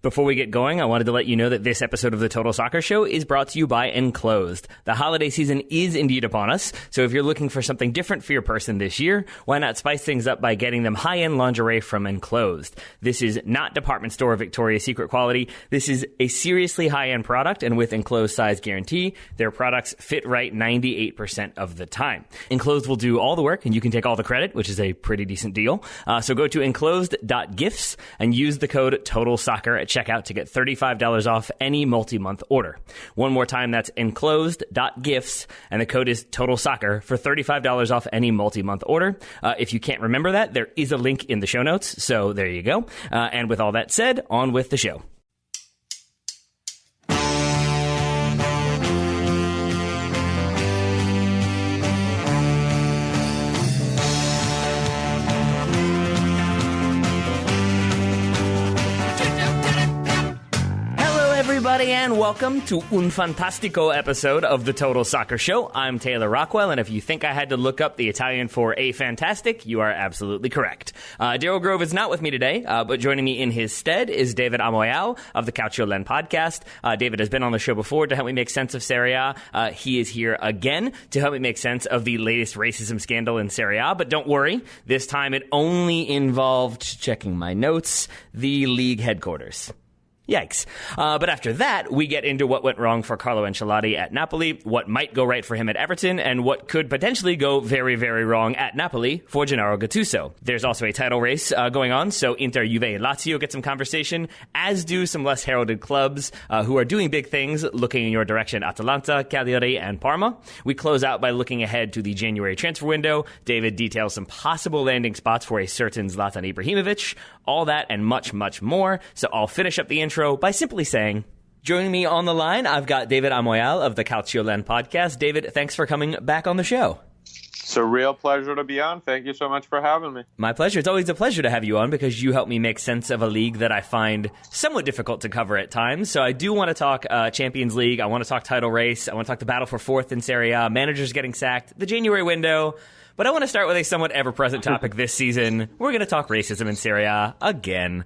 Before we get going, I wanted to let you know that this episode of the Total Soccer Show is brought to you by Enclosed. The holiday season is indeed upon us, so if you're looking for something different for your person this year, why not spice things up by getting them high-end lingerie from Enclosed? This is not department store Victoria's Secret quality. This is a seriously high-end product, and with Enclosed size guarantee, their products fit right 98% of the time. Enclosed will do all the work, and you can take all the credit, which is a pretty decent deal. So go to enclosed.gifts and use the code TOTALSOCCER at checkout to get $35 off any multi-month order. One more time, that's enclosed.gifts, and the code is TOTALSOCCER for $35 off any multi-month order. If you can't remember that, there is a link in the show notes, so there you go. And with all that said, on with the show. Everybody, and welcome to un fantastico episode of the Total Soccer Show. I'm Taylor Rockwell, and if you think I had to look up the Italian for a fantastic, you are absolutely correct. Daryl Grove is not with me today, but joining me in his stead is David Amoyal of the Calcioland podcast. David has been on the show before to help me make sense of Serie A. He is here again to help me make sense of the latest racism scandal in Serie A, but don't worry, this time it only involved, checking my notes, the league headquarters. Yikes. But after that, we get into what went wrong for Carlo Ancelotti at Napoli, what might go right for him at Everton, and what could potentially go very, very wrong at Napoli for Gennaro Gattuso. There's also a title race going on, so Inter, Juve, and Lazio get some conversation, as do some less heralded clubs who are doing big things, looking in your direction, Atalanta, Cagliari, and Parma. We close out by looking ahead to the January transfer window. David details some possible landing spots for a certain Zlatan Ibrahimovic, all that and much, much more. So I'll finish up the intro by simply saying, joining me on the line, I've got David Amoyal of the Calcioland podcast. David, thanks for coming back on the show. It's a real pleasure to be on. Thank you so much for having me. My pleasure. It's always a pleasure to have you on because you help me make sense of a league that I find somewhat difficult to cover at times. So I do want to talk Champions League. I want to talk title race. I want to talk the battle for fourth in Serie A, managers getting sacked, the January window. But I want to start with a somewhat ever-present topic this season. We're going to talk racism in Serie A again.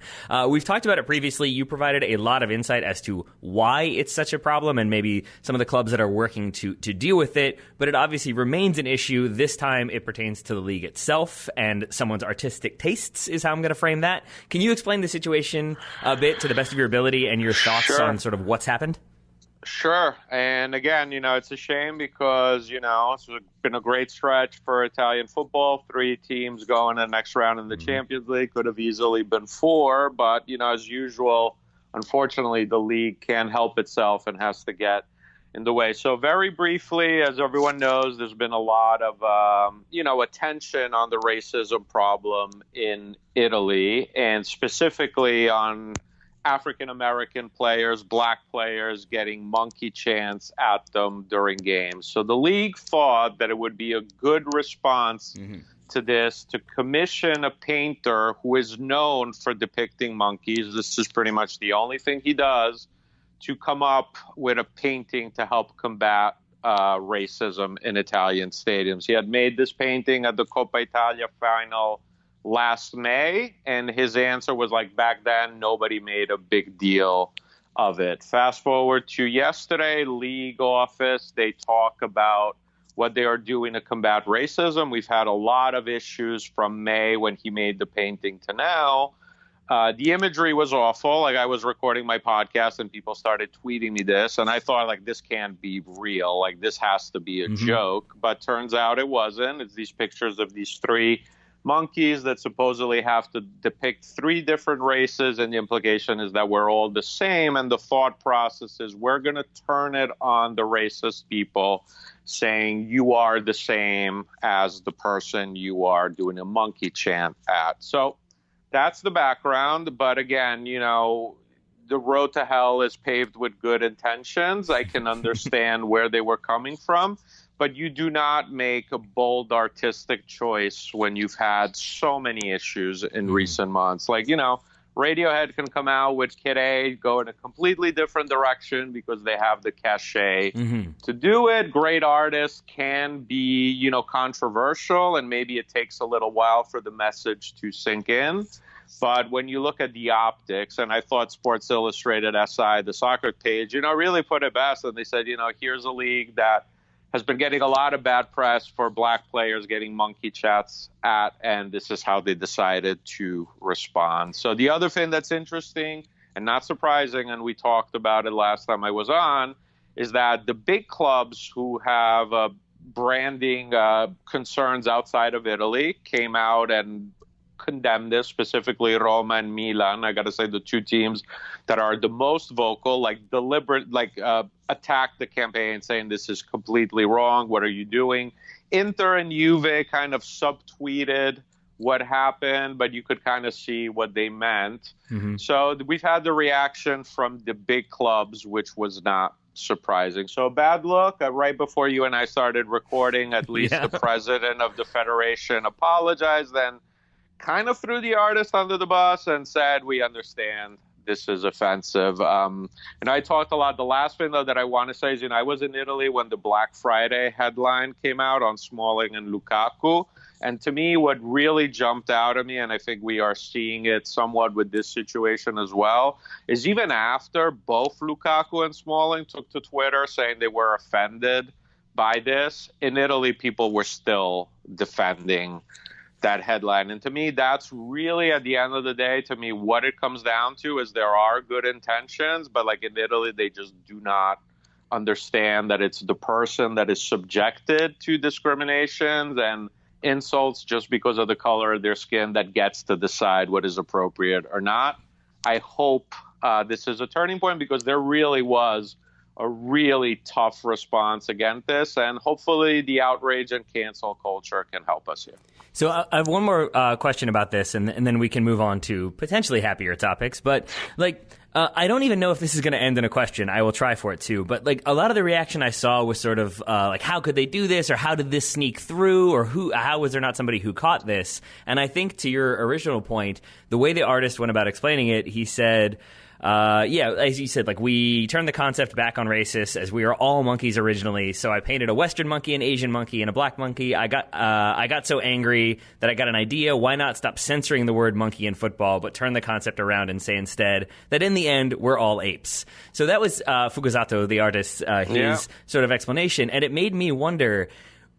We've talked about it previously. You provided a lot of insight as to why it's such a problem and maybe some of the clubs that are working to deal with it. But it obviously remains an issue. This time it pertains to the league itself and someone's artistic tastes is how I'm going to frame that. Can you explain the situation a bit to the best of your ability and your thoughts on sort of what's happened? Sure. And again, it's a shame because, it's been a great stretch for Italian football. 3 teams going in the next round in the Champions League. Could have easily been 4. But, as usual, unfortunately, the league can't help itself and has to get in the way. So very briefly, as everyone knows, there's been a lot of, attention on the racism problem in Italy and specifically on African-American players, black players getting monkey chants at them during games. So the league thought that it would be a good response to this to commission a painter who is known for depicting monkeys. This is pretty much the only thing he does, to come up with a painting to help combat racism in Italian stadiums. He had made this painting at the Coppa Italia final last May, and his answer was like, back then, nobody made a big deal of it. Fast forward to yesterday, league office, they talk about what they are doing to combat racism. We've had a lot of issues from May when he made the painting to now. The imagery was awful. Like, I was recording my podcast and people started tweeting me this, and I thought, like, this can't be real. Like, this has to be a joke. But turns out it wasn't. It's these pictures of these 3 monkeys that supposedly have to depict 3 different races, and the implication is that we're all the same, and the thought process is we're going to turn it on the racist people, saying you are the same as the person you are doing a monkey chant at. So that's the background, but again, the road to hell is paved with good intentions. I can understand where they were coming from. But you do not make a bold artistic choice when you've had so many issues in recent months. Like, Radiohead can come out with Kid A, go in a completely different direction because they have the cachet to do it. Great artists can be, controversial, and maybe it takes a little while for the message to sink in. But when you look at the optics, and I thought Sports Illustrated SI, the soccer page, really put it best. And they said, here's a league that has been getting a lot of bad press for black players getting monkey chats at, and this is how they decided to respond. So the other thing that's interesting and not surprising, and we talked about it last time I was on, is that the big clubs who have branding concerns outside of Italy came out and condemned this, specifically Roma and Milan. I got to say the two teams that are the most vocal, attacked the campaign saying this is completely wrong. What are you doing? Inter and Juve kind of subtweeted what happened, but you could kind of see what they meant. Mm-hmm. So we've had the reaction from the big clubs, which was not surprising. So bad look. Right before you and I started recording, at least the president of the federation apologized, then kind of threw the artist under the bus and said, we understand this is offensive. And I talked a lot. The last thing, though, that I want to say is, I was in Italy when the Black Friday headline came out on Smalling and Lukaku. And to me, what really jumped out at me, and I think we are seeing it somewhat with this situation as well, is even after both Lukaku and Smalling took to Twitter saying they were offended by this, in Italy, people were still defending that headline. And to me, that's really, at the end of the day, to me, what it comes down to is there are good intentions, but like in Italy, they just do not understand that it's the person that is subjected to discriminations and insults just because of the color of their skin that gets to decide what is appropriate or not. I hope this is a turning point, because there really was a really tough response against this, and hopefully the outrage and cancel culture can help us here. So I have one more question about this, and then we can move on to potentially happier topics. But I don't even know if this is going to end in a question. I will try for it too. But a lot of the reaction I saw was sort of how could they do this, or how did this sneak through, or how was there not somebody who caught this? And I think to your original point, the way the artist went about explaining it, he said, as you said, we turned the concept back on racists, as we are all monkeys originally. So I painted a Western monkey, an Asian monkey, and a black monkey. I got so angry that I got an idea. Why not stop censoring the word monkey in football, but turn the concept around and say instead that in the end, we're all apes. So that was Fukuzato, the artist, his sort of explanation. And it made me wonder,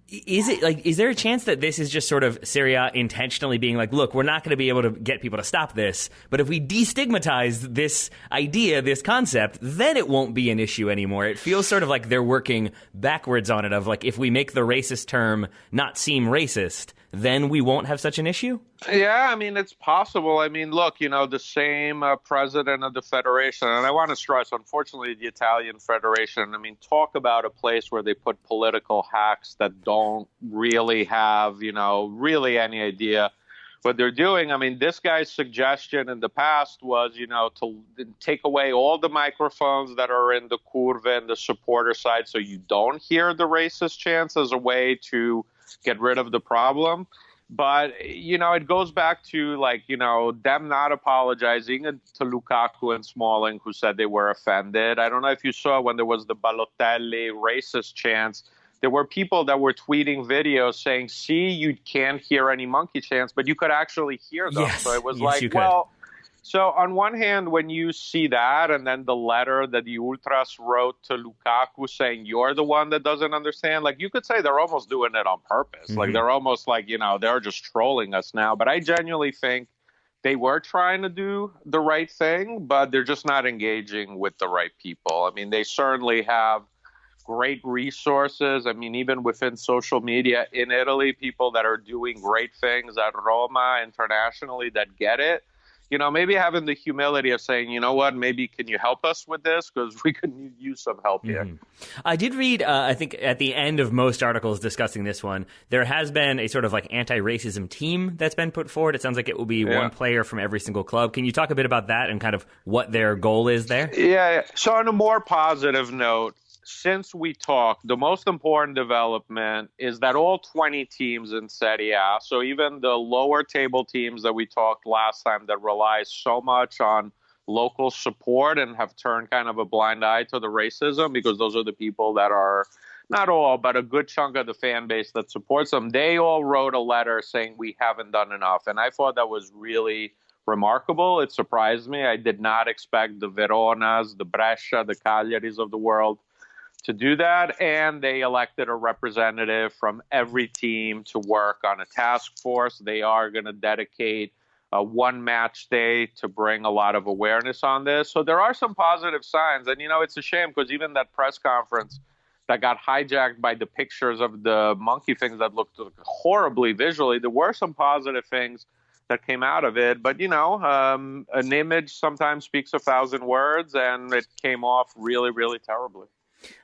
is there a chance that this is just sort of Serie A intentionally being look, we're not going to be able to get people to stop this, but if we destigmatize this idea, this concept, then it won't be an issue anymore? It feels sort of like they're working backwards on it, of if we make the racist term not seem racist, then we won't have such an issue? Yeah, I mean, it's possible. I mean, look, the same president of the federation, and I want to stress, unfortunately, the Italian Federation, I mean, talk about a place where they put political hacks that don't really have, really any idea what they're doing. I mean, this guy's suggestion in the past was, to take away all the microphones that are in the curva and the supporter side so you don't hear the racist chants, as a way to get rid of the problem. But, it goes back to, them not apologizing to Lukaku and Smalling, who said they were offended. I don't know if you saw when there was the Balotelli racist chants, there were people that were tweeting videos saying, see, you can't hear any monkey chants, but you could actually hear them. Yes. So it was so on one hand, when you see that, and then the letter that the Ultras wrote to Lukaku saying you're the one that doesn't understand, you could say they're almost doing it on purpose. Mm-hmm. They're almost they're just trolling us now. But I genuinely think they were trying to do the right thing, but they're just not engaging with the right people. I mean, they certainly have great resources. I mean, even within social media in Italy, people that are doing great things at Roma internationally that get it. Maybe having the humility of saying, you know what, maybe can you help us with this? Because we could use some help here. Mm-hmm. I did read, I think at the end of most articles discussing this one, there has been a sort of anti-racism team that's been put forward. It sounds like it will be one player from every single club. Can you talk a bit about that and kind of what their goal is there? Yeah. So on a more positive note, since we talked, the most important development is that all 20 teams in Serie A, so even the lower table teams that we talked last time that rely so much on local support and have turned kind of a blind eye to the racism, because those are the people that are, not all, but a good chunk of the fan base that supports them, they all wrote a letter saying we haven't done enough. And I thought that was really, remarkable. It surprised me. I did not expect the Veronas, the Brescia, the Cagliaris of the world to do that. And they elected a representative from every team to work on a task force. They are going to dedicate one match day to bring a lot of awareness on this. So there are some positive signs. And, it's a shame because even that press conference that got hijacked by the pictures of the monkey things that looked horribly visually, there were some positive things that came out of it. But, an image sometimes speaks 1,000 words, and it came off really, really terribly.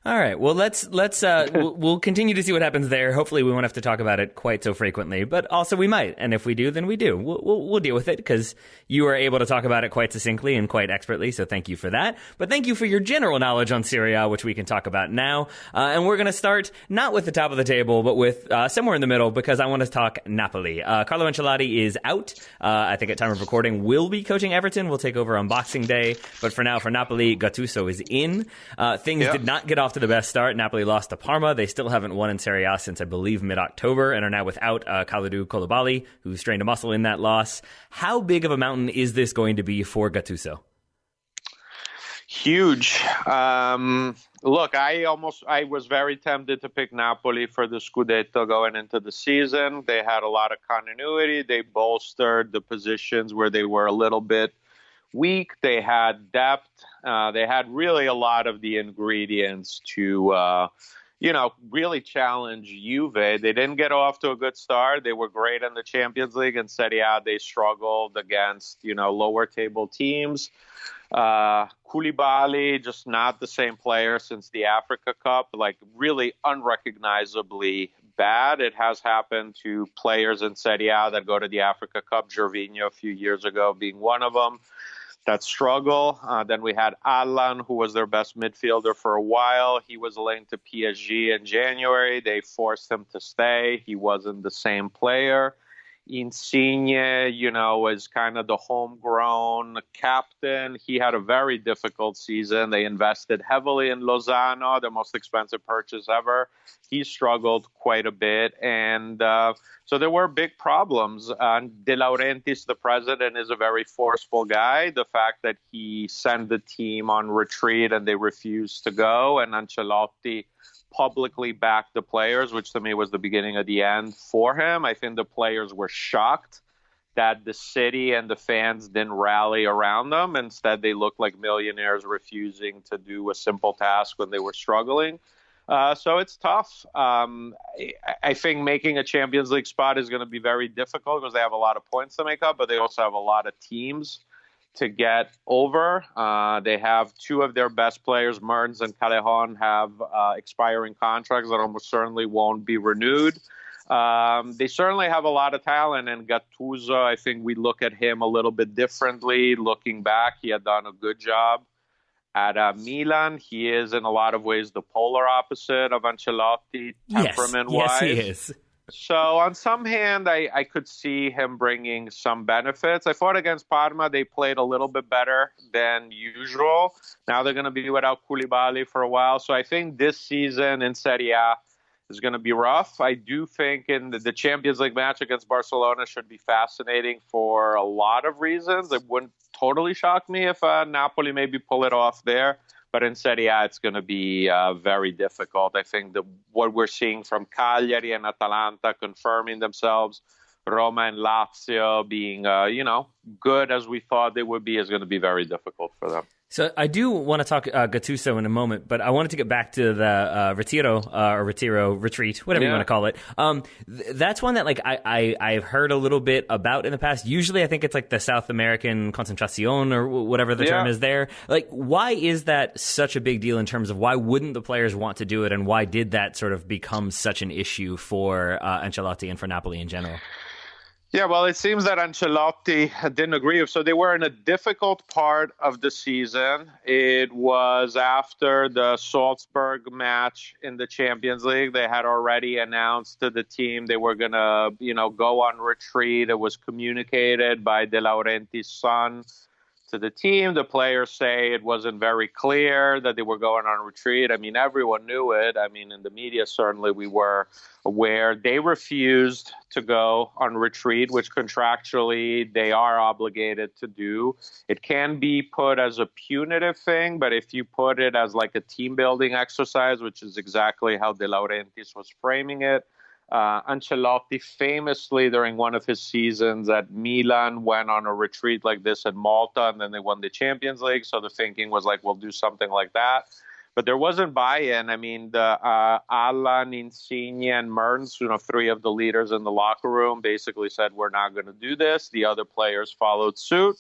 All right. Well, let's we'll continue to see what happens there. Hopefully, we won't have to talk about it quite so frequently, but also we might. And if we do, then we do. We'll deal with it because you are able to talk about it quite succinctly and quite expertly. So thank you for that. But thank you for your general knowledge on Serie A, which we can talk about now. And we're going to start not with the top of the table, but with somewhere in the middle because I want to talk Napoli. Carlo Ancelotti is out. I think at time of recording will be coaching Everton. We'll take over on Boxing Day. But for now, for Napoli, Gattuso is in. Things did not get off to the best start. Napoli lost to Parma. They still haven't won in Serie A since, I believe, mid-October and are now without Kalidou Koulibaly, who strained a muscle in that loss. How big of a mountain is this going to be for Gattuso? Huge. Look, I was very tempted to pick Napoli for the Scudetto going into the season. They had a lot of continuity. They bolstered the positions where they were a little bit weak. They had depth. They had really a lot of the ingredients to, really challenge Juve. They didn't get off to a good start. They were great in the Champions League. In Serie A, they struggled against, lower table teams. Koulibaly, just not the same player since the Africa Cup, like really unrecognizably bad. It has happened to players in Serie A that go to the Africa Cup, Gervinho a few years ago being one of them. That struggle. Then we had Allan, who was their best midfielder for a while. He was linked to PSG in January. They forced him to stay. He wasn't the same player. Insigne, is kind of the homegrown captain. He had a very difficult season. They invested heavily in Lozano, the most expensive purchase ever. He struggled quite a bit. And so there were big problems. De Laurentiis, the president, is a very forceful guy. The fact that he sent the team on retreat and they refused to go, and Ancelotti publicly backed the players, which to me was the beginning of the end for him. I think the players were shocked that the city and the fans didn't rally around them. Instead, they looked like millionaires refusing to do a simple task when they were struggling. So it's tough. I think making a Champions League spot is going to be very difficult because they have a lot of points to make up, but they also have a lot of teams to get over. They have two of their best players, Mertens and Callejon, have expiring contracts that almost certainly won't be renewed. They certainly have a lot of talent, and Gattuso, I think we look at him a little bit differently. Looking back, he had done a good job at Milan. He is in a lot of ways the polar opposite of Ancelotti, temperament-wise. Yes, he is. So on some hand, I could see him bringing some benefits. I thought against Parma, they played a little bit better than usual. Now they're going to be without Koulibaly for a while. So I think this season in Serie A is going to be rough. I do think in the Champions League match against Barcelona should be fascinating for a lot of reasons. It wouldn't totally shock me if Napoli maybe pull it off there. But in Serie A, it's going to be very difficult. I think what we're seeing from Cagliari and Atalanta confirming themselves, Roma and Lazio being, good as we thought they would be, is going to be very difficult for them. So I do want to talk Gattuso in a moment, but I wanted to get back to the retreat, whatever you want to call it. That's one that I've heard a little bit about in the past. Usually I think it's like the South American Concentracion or whatever the term is there. Like, why is that such a big deal in terms of why wouldn't the players want to do it, and why did that sort of become such an issue for Ancelotti and for Napoli in general? Yeah, well, it seems that Ancelotti didn't agree. So they were in a difficult part of the season. It was after the Salzburg match in the Champions League. They had already announced to the team they were going to, go on retreat. It was communicated by De Laurentiis' son to the team. The players say it wasn't very clear that they were going on retreat. I mean, everyone knew it. I mean, in the media, certainly we were aware. They refused to go on retreat, which contractually they are obligated to do. It can be put as a punitive thing, but if you put it as like a team building exercise, which is exactly how De Laurentiis was framing it, Ancelotti famously during one of his seasons at Milan went on a retreat like this at Malta, and then they won the Champions League. So the thinking was like, we'll do something like that. But there wasn't buy-in. I mean, Alan, Insigne, and Mertens, three of the leaders in the locker room, basically said, we're not going to do this. The other players followed suit.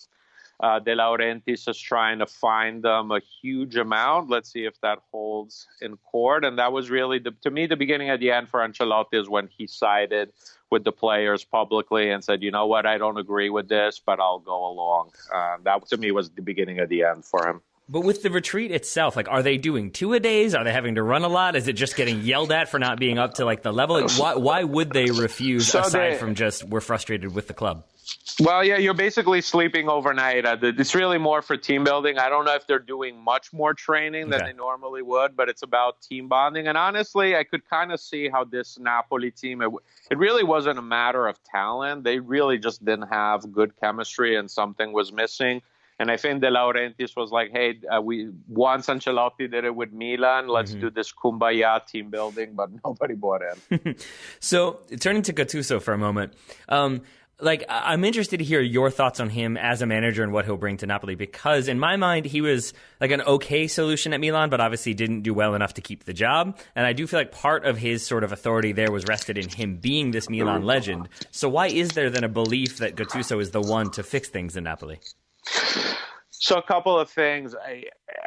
De Laurentiis is trying to find them a huge amount. Let's see if that holds in court. And that was really, to me, the beginning of the end for Ancelotti is when he sided with the players publicly and said, you know what, I don't agree with this, but I'll go along. That, to me, was the beginning of the end for him. But with the retreat itself, like, are they doing two-a-days? Are they having to run a lot? Is it just getting yelled at for not being up to like the level? Like, why would they refuse from just we're frustrated with the club? Well, yeah, you're basically sleeping overnight. It's really more for team building. I don't know if they're doing much more training than they normally would, but it's about team bonding. And honestly, I could kind of see how this Napoli team, it really wasn't a matter of talent. They really just didn't have good chemistry and something was missing. And I think De Laurentiis was like, hey, once Ancelotti did it with Milan, let's do this kumbaya team building, but nobody bought in. So turning to Gattuso for a moment, I'm interested to hear your thoughts on him as a manager and what he'll bring to Napoli, because in my mind, he was like an okay solution at Milan, but obviously didn't do well enough to keep the job. And I do feel like part of his sort of authority there was rested in him being this Milan legend. So why is there then a belief that Gattuso is the one to fix things in Napoli? So a couple of things.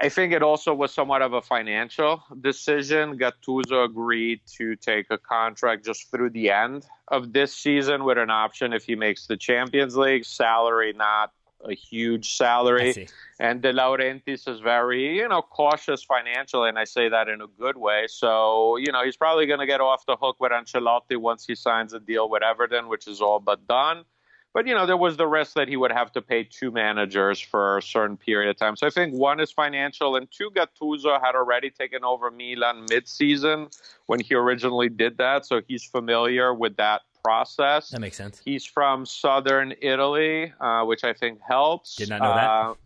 I think it also was somewhat of a financial decision. Gattuso agreed to take a contract just through the end of this season with an option if he makes the Champions League. Salary, not a huge salary. And De Laurentiis is very, cautious financially, and I say that in a good way. So, he's probably going to get off the hook with Ancelotti once he signs a deal with Everton, which is all but done. But, there was the risk that he would have to pay two managers for a certain period of time. So I think one is financial, and two, Gattuso had already taken over Milan mid-season when he originally did that. So he's familiar with that process. That makes sense. He's from southern Italy, which I think helps. Did not know that.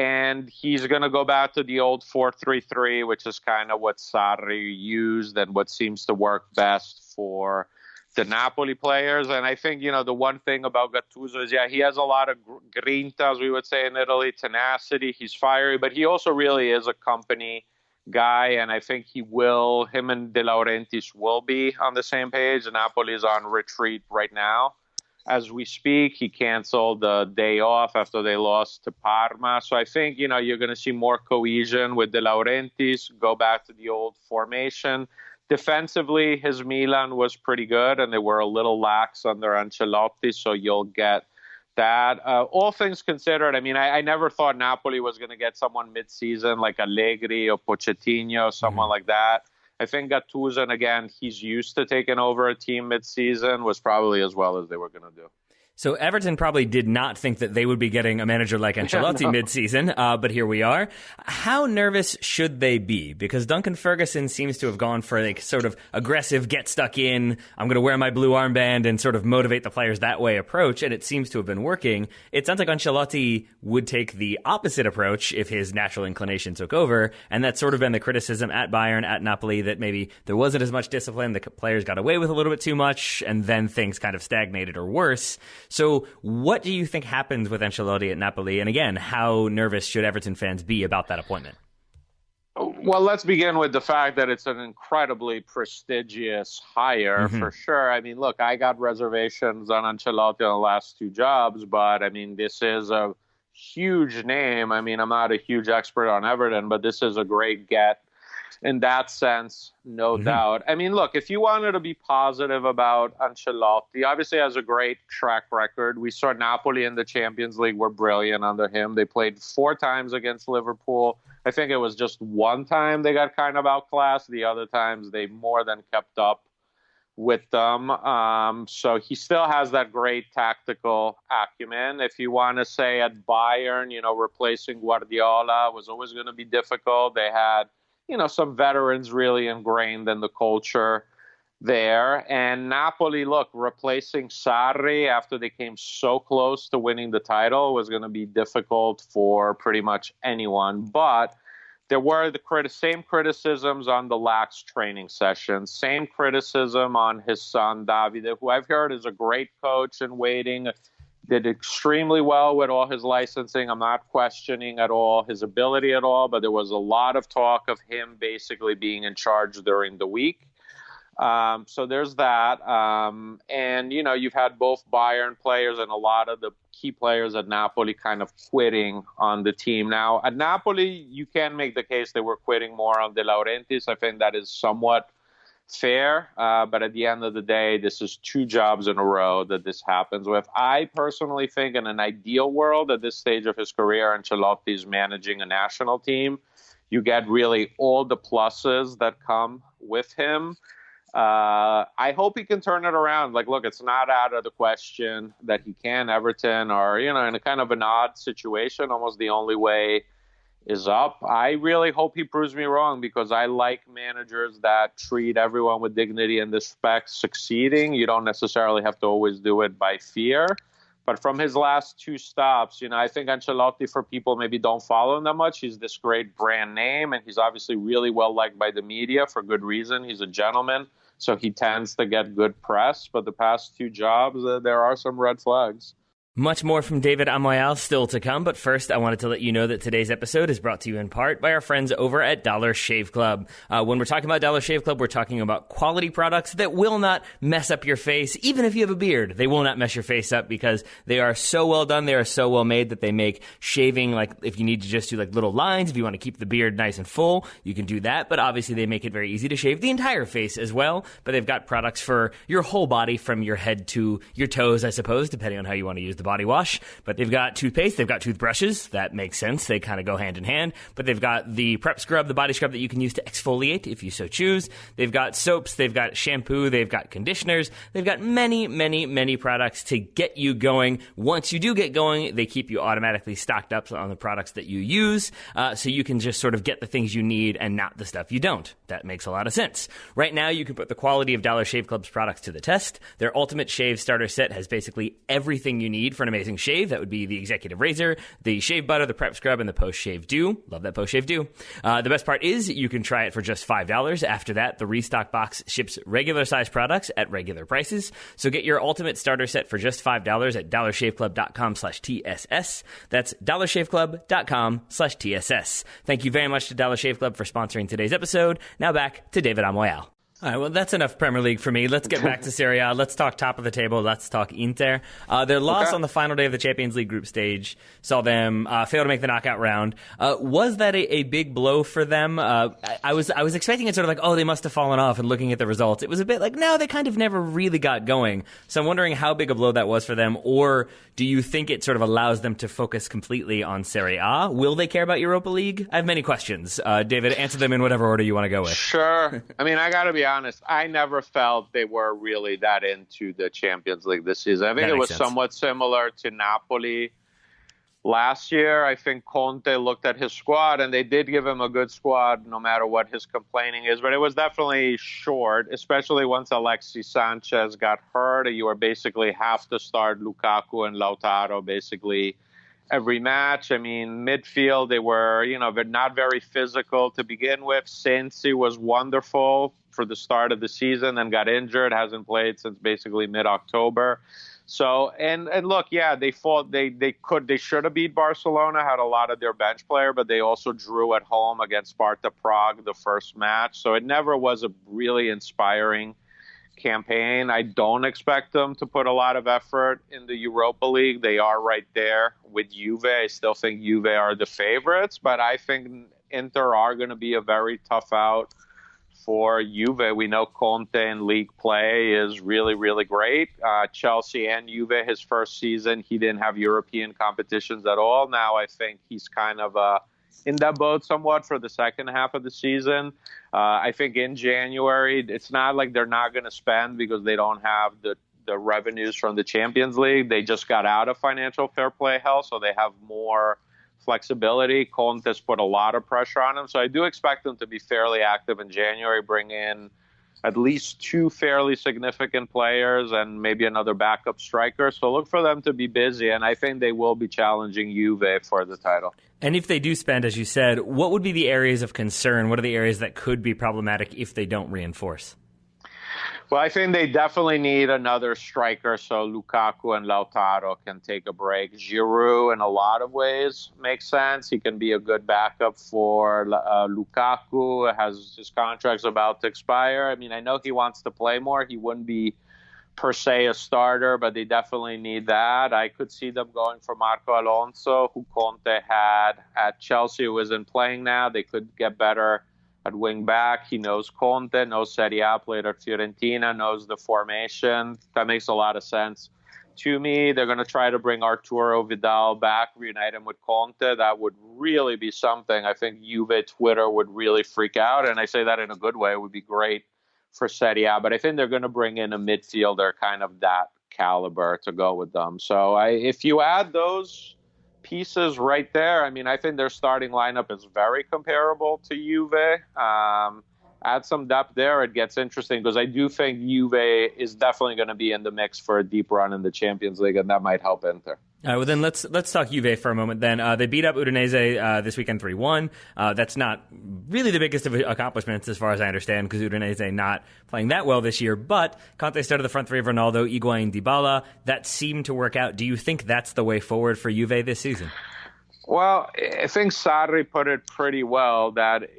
And he's going to go back to the old 4-3-3, which is kind of what Sarri used and what seems to work best for the Napoli players. And I think, the one thing about Gattuso is, he has a lot of grinta, as we would say in Italy, tenacity. He's fiery, but he also really is a company guy. And I think him and De Laurentiis will be on the same page. Napoli is on retreat right now. As we speak, he canceled the day off after they lost to Parma. So I think, you're going to see more cohesion with De Laurentiis, go back to the old formation. Defensively, his Milan was pretty good, and they were a little lax under Ancelotti, so you'll get that. All things considered, I never thought Napoli was going to get someone mid-season like Allegri or Pochettino, someone like that. I think Gattuso, and again, he's used to taking over a team mid-season, was probably as well as they were going to do. So Everton probably did not think that they would be getting a manager like Ancelotti mid-season, but here we are. How nervous should they be? Because Duncan Ferguson seems to have gone for like sort of aggressive, get stuck in, I'm going to wear my blue armband and sort of motivate the players that way approach, and it seems to have been working. It sounds like Ancelotti would take the opposite approach if his natural inclination took over, and that's sort of been the criticism at Bayern, at Napoli, that maybe there wasn't as much discipline, the players got away with a little bit too much, and then things kind of stagnated or worse. So what do you think happens with Ancelotti at Napoli? And again, how nervous should Everton fans be about that appointment? Well, let's begin with the fact that it's an incredibly prestigious hire, for sure. Look, I got reservations on Ancelotti on the last two jobs, but this is a huge name. I'm not a huge expert on Everton, but this is a great get. In that sense, no doubt. Look, if you wanted to be positive about Ancelotti, obviously has a great track record. We saw Napoli in the Champions League were brilliant under him. They played 4 times against Liverpool. I think it was just one time they got kind of outclassed. The other times they more than kept up with them. So he still has that great tactical acumen. If you want to say at Bayern, replacing Guardiola was always going to be difficult. They had, some veterans really ingrained in the culture there. And Napoli, look, replacing Sarri after they came so close to winning the title was going to be difficult for pretty much anyone. But there were the same criticisms on the lax training sessions, same criticism on his son, Davide, who I've heard is a great coach in waiting, did extremely well with all his licensing. I'm not questioning at all his ability at all, but there was a lot of talk of him basically being in charge during the week. So there's that. And, you've had both Bayern players and a lot of the key players at Napoli kind of quitting on the team. Now, at Napoli, you can make the case they were quitting more on De Laurentiis. I think that is somewhat fair. But at the end of the day, this is 2 jobs in a row that this happens with. I personally think in an ideal world at this stage of his career, Ancelotti is managing a national team. You get really all the pluses that come with him. I hope he can turn it around. Look, it's not out of the question that he can. Everton are, in a kind of an odd situation. Almost the only way is up. I really hope he proves me wrong because I like managers that treat everyone with dignity and respect succeeding. You don't necessarily have to always do it by fear. But from his last 2 stops, I think Ancelotti, for people maybe don't follow him that much, he's this great brand name, and he's obviously really well liked by the media for good reason. He's a gentleman, so he tends to get good press. But the past 2 jobs, there are some red flags. Much more from David Amoyal still to come, but first I wanted to let you know that today's episode is brought to you in part by our friends over at Dollar Shave Club. When we're talking about Dollar Shave Club, we're talking about quality products that will not mess up your face, even if you have a beard. They will not mess your face up because they are so well done, they are so well made that they make shaving, if you need to just do little lines, if you want to keep the beard nice and full, you can do that, but obviously they make it very easy to shave the entire face as well, but they've got products for your whole body from your head to your toes, I suppose, depending on how you want to use the body wash. But they've got toothpaste, they've got toothbrushes. That makes sense. They kind of go hand in hand. But they've got the prep scrub, the body scrub that you can use to exfoliate if you so choose. They've got soaps, they've got shampoo, they've got conditioners. They've got many, many, many products to get you going. Once you do get going, they keep you automatically stocked up on the products that you use, so you can just sort of get the things you need and not the stuff you don't. That makes a lot of sense. Right now, you can put the quality of Dollar Shave Club's products to the test. Their Ultimate Shave Starter Set has basically everything you need for an amazing shave. That would be the executive razor, the shave butter, the prep scrub, and the post-shave dew. Love that post-shave dew. The best part is you can try it for just $5. After that, the restock box ships regular size products at regular prices. So get your Ultimate Starter Set for just $5 at dollarshaveclub.com/TSS. That's dollarshaveclub.com/TSS. Thank you very much to Dollar Shave Club for sponsoring today's episode. Now back to David Amoyal. All right, well, that's enough Premier League for me. Let's get back to Serie A. Let's talk top of the table. Let's talk Inter. Their loss on the final day of the Champions League group stage saw them fail to make the knockout round. Was that a big blow for them? I was expecting it sort of they must have fallen off, and looking at the results, it was a bit no, they kind of never really got going. So I'm wondering how big a blow that was for them, or do you think it sort of allows them to focus completely on Serie A? Will they care about Europa League? I have many questions. David, answer them in whatever order you want to go with. Sure. I mean, I got to be honest, I never felt they were really that into the Champions League this season. I think it was somewhat similar to Napoli last year. I think Conte looked at his squad, and they did give him a good squad no matter what his complaining is. But it was definitely short, especially once Alexis Sanchez got hurt. You were basically have to start Lukaku and Lautaro basically every match. I mean, midfield, they were, but not very physical to begin with. Sensi was wonderful for the start of the season and got injured, hasn't played since basically mid-October. So, and look, yeah, they should have beat Barcelona, had a lot of their bench player, but they also drew at home against Sparta Prague the first match. So it never was a really inspiring campaign. I don't expect them to put a lot of effort in the Europa League. They are right there with Juve. I still think Juve are the favorites, but I think Inter are going to be a very tough out for Juve. We know Conte in league play is really, really great. Chelsea and Juve, his first season, he didn't have European competitions at all. Now I think he's kind of in that boat somewhat for the second half of the season. I think in January, it's not like they're not going to spend because they don't have the revenues from the Champions League. They just got out of financial fair play hell, so they have more flexibility. Conte's put a lot of pressure on them. So I do expect them to be fairly active in January, bring in at least 2 fairly significant players and maybe another backup striker. So look for them to be busy, and I think they will be challenging Juve for the title. And if they do spend, as you said, what would be the areas of concern? What are the areas that could be problematic if they don't reinforce? Well, I think they definitely need another striker so Lukaku and Lautaro can take a break. Giroud, in a lot of ways, makes sense. He can be a good backup for Lukaku. His contract's about to expire. I mean, I know he wants to play more. He wouldn't be per se a starter, but they definitely need that. I could see them going for Marco Alonso, who Conte had at Chelsea, who isn't playing now. They could get better at wing back. He knows Conte, knows Serie A, played at Fiorentina, knows the formation. That makes a lot of sense to me. They're going to try to bring Arturo Vidal back, reunite him with Conte. That would really be something. I think Juve Twitter would really freak out, and I say that in a good way. It would be great for Serie A, but I think they're going to bring in a midfielder kind of that caliber to go with them. So if you add those pieces right there, I mean, I think their starting lineup is very comparable to Juve. Add some depth there, it gets interesting because I do think Juve is definitely going to be in the mix for a deep run in the Champions League, and that might help Inter. All right, well, then let's talk Juve for a moment then. They beat up Udinese this weekend 3-1. That's not really the biggest of accomplishments as far as I understand because Udinese not playing that well this year. But Conte started the front three of Ronaldo, Higuain, Dybala. That seemed to work out. Do you think that's the way forward for Juve this season? Well, I think Sarri put it pretty well that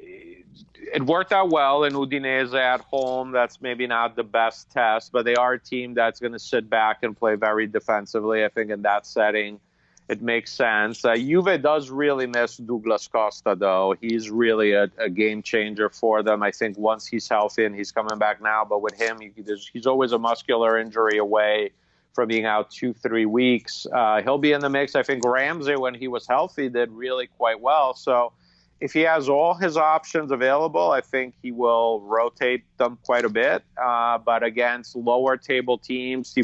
it worked out well in Udinese at home. That's maybe not the best test, but they are a team that's going to sit back and play very defensively. I think in that setting, it makes sense. Juve does really miss Douglas Costa, though. He's really a game changer for them. I think once he's healthy, and he's coming back now, but with him, he's always a muscular injury away from being out 2-3 weeks. He'll be in the mix. I think Ramsey, when he was healthy, did really quite well. So if he has all his options available, I think he will rotate them quite a bit. But against lower table teams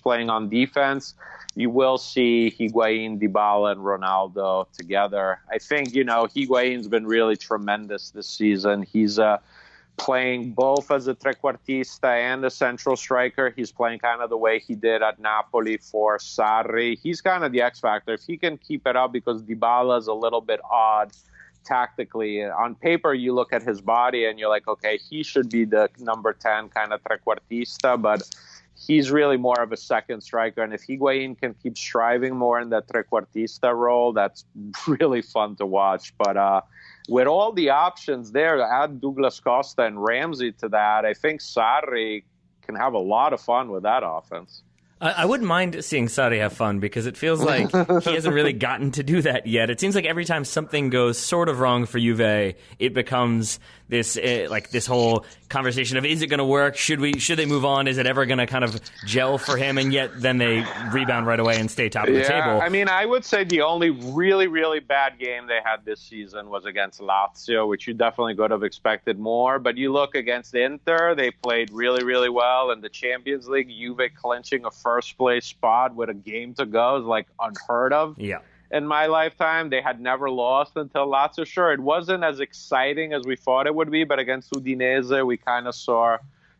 playing on defense, you will see Higuain, Dybala, and Ronaldo together. I think, Higuain's been really tremendous this season. He's playing both as a trequartista and a central striker. He's playing kind of the way he did at Napoli for Sarri. He's kind of the X factor. If he can keep it up, because Dybala is a little bit odd tactically. On paper, you look at his body and you're like, okay, he should be the number 10 kind of trequartista, but he's really more of a second striker. And if Higuain can keep striving more in that trequartista role, that's really fun to watch. But with all the options there, add Douglas Costa and Ramsey to that, I think Sarri can have a lot of fun with that offense. I wouldn't mind seeing Sarri have fun because it feels like he hasn't really gotten to do that yet. It seems like every time something goes sort of wrong for Juve, it becomes this this whole conversation of, is it going to work? Should they move on? Is it ever going to kind of gel for him? And yet then they rebound right away and stay top of the table. I mean, I would say the only really, really bad game they had this season was against Lazio, which you definitely could have expected more. But you look against Inter, they played really, really well. In the Champions League, Juve clinching a first-place spot with a game to go is like unheard of. Yeah. In my lifetime, they had never lost until Lazio. Sure, it wasn't as exciting as we thought it would be, but against Udinese, we kind of saw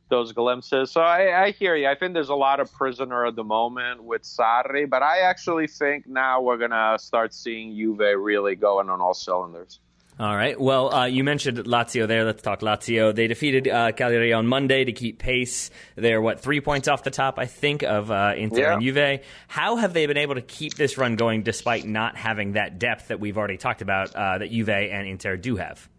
those glimpses. So I hear you. I think there's a lot of prisoner at the moment with Sarri, but I actually think now we're going to start seeing Juve really going on all cylinders. All right. Well, you mentioned Lazio there. Let's talk Lazio. They defeated Cagliari on Monday to keep pace. They're, 3 points off the top, I think, of Inter and Juve. How have they been able to keep this run going despite not having that depth that we've already talked about that Juve and Inter do have?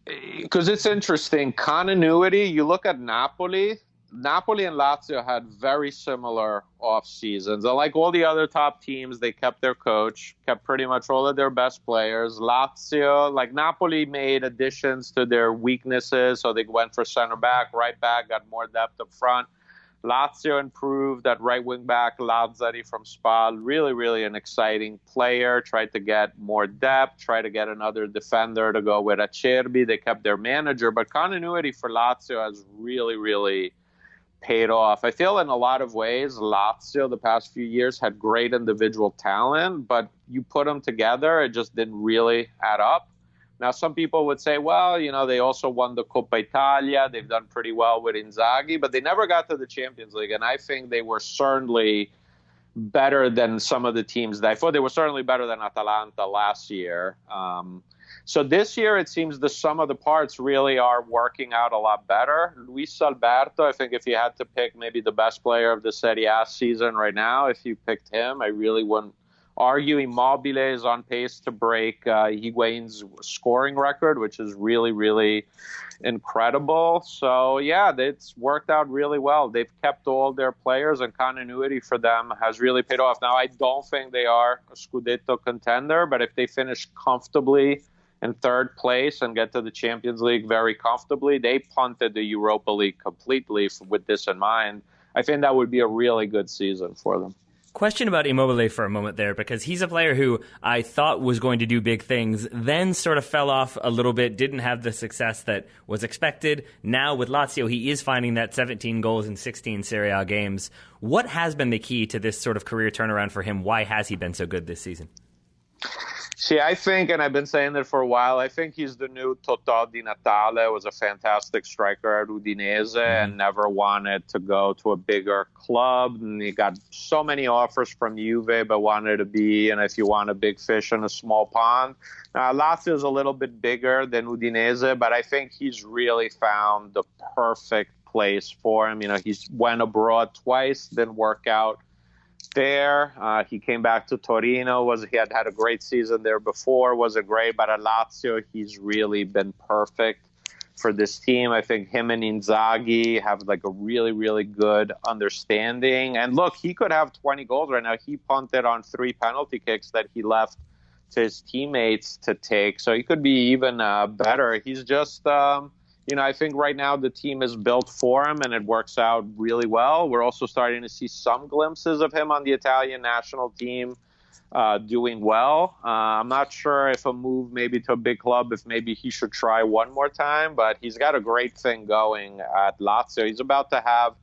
Because it's interesting. Continuity, you look at Napoli and Lazio had very similar off seasons. And like all the other top teams, they kept their coach, kept pretty much all of their best players. Lazio, like Napoli, made additions to their weaknesses. So they went for center back, right back, got more depth up front. Lazio improved at right wing back. Lazzari from Spal, really, really an exciting player. Tried to get more depth, tried to get another defender to go with Acerbi. They kept their manager, but continuity for Lazio has really, really paid off. I feel in a lot of ways, Lazio the past few years had great individual talent, but you put them together, it just didn't really add up. Now, some people would say, well, they also won the Coppa Italia. They've done pretty well with Inzaghi, but they never got to the Champions League. And I think they were certainly better than some of the teams that I thought they were certainly better than Atalanta last year. So this year, it seems the sum of the parts really are working out a lot better. Luis Alberto, I think if you had to pick maybe the best player of the Serie A season right now, if you picked him, I really wouldn't argue. Immobile is on pace to break Higuain's scoring record, which is really, really incredible. So, yeah, it's worked out really well. They've kept all their players, and continuity for them has really paid off. Now, I don't think they are a Scudetto contender, but if they finish comfortably in third place and get to the Champions League very comfortably, they punted the Europa League completely with this in mind. I think that would be a really good season for them. Question about Immobile for a moment there, because he's a player who I thought was going to do big things, then sort of fell off a little bit, didn't have the success that was expected. Now with Lazio, he is finding that 17 goals in 16 Serie A games. What has been the key to this sort of career turnaround for him? Why has he been so good this season? See, I think, and I've been saying it for a while, I think he's the new Totò Di Natale. Was a fantastic striker at Udinese and never wanted to go to a bigger club. And he got so many offers from Juve, but wanted to be, and if you want a big fish in a small pond. Lazio is a little bit bigger than Udinese, but I think he's really found the perfect place for him. He's went abroad twice, didn't work out there. He came back to Torino. He had a great season there before. Wasn't great, but at Lazio, he's really been perfect for this team. I think him and Inzaghi have like a really, really good understanding. And look, he could have 20 goals right now. He punted on 3 penalty kicks that he left to his teammates to take. So he could be even better. He's just I think right now the team is built for him, and it works out really well. We're also starting to see some glimpses of him on the Italian national team doing well. I'm not sure if a move maybe to a big club, if maybe he should try one more time, but he's got a great thing going at Lazio. He's about to have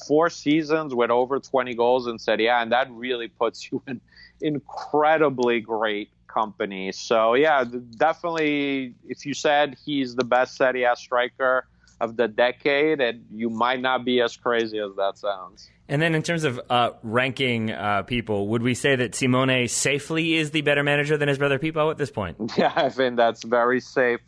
4 seasons with over 20 goals in Serie A, and that really puts you in incredibly great company. So, yeah, definitely, if you said he's the best Serie A striker of the decade, you might not be as crazy as that sounds. And then in terms of ranking people, would we say that Simone safely is the better manager than his brother Pippo at this point? Yeah, I think that's very safe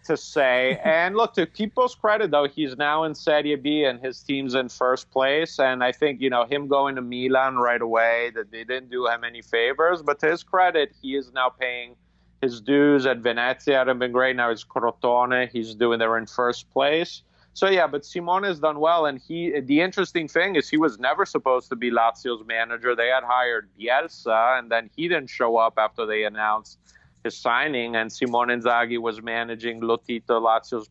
to say. And look, to Pippo's credit, though, he's now in Serie B and his team's in first place. And I think, him going to Milan right away, that they didn't do him any favors. But to his credit, he is now paying his dues at Venezia. Hadn't been great. Now it's Crotone. They're in first place. So, yeah, but Simone has done well. And the interesting thing is he was never supposed to be Lazio's manager. They had hired Bielsa, and then he didn't show up after they announced his signing, and Simone Inzaghi was managing Lotito. Lazio's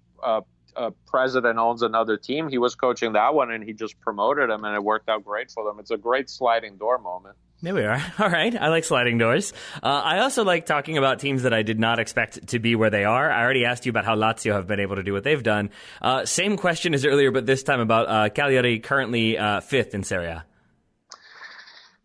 president owns another team. He was coaching that one, and he just promoted him, and it worked out great for them. It's a great sliding door moment. There we are. All right. I like sliding doors. I also like talking about teams that I did not expect to be where they are. I already asked you about how Lazio have been able to do what they've done. Same question as earlier, but this time about Cagliari, currently 5th in Serie A.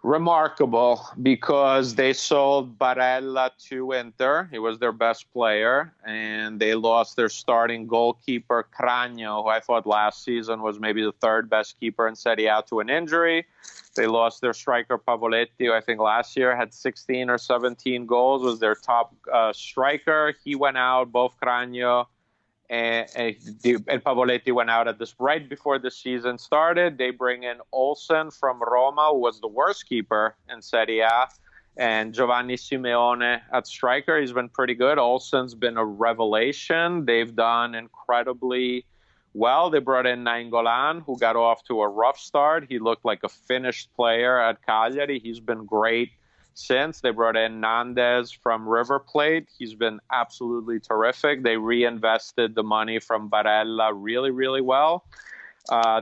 Remarkable, because they sold Barella to Inter. He was their best player, and they lost their starting goalkeeper, Cragno, who I thought last season was maybe the 3rd best keeper in Serie A, to an injury. They lost their striker, Pavoletti, who I think last year had 16 or 17 goals, was their top striker. He went out, both Cragno and Pavoletti went out right before the season started. They bring in Olsen from Roma, who was the worst keeper in Serie A, and Giovanni Simeone at striker. He's been pretty good. Olsen's been a revelation. They've done incredibly well. They brought in Nainggolan, who got off to a rough start. He looked like a finished player at Cagliari. He's been great since. They brought in Nandes from River Plate. He's been absolutely terrific. They reinvested the money from Barella really, really well.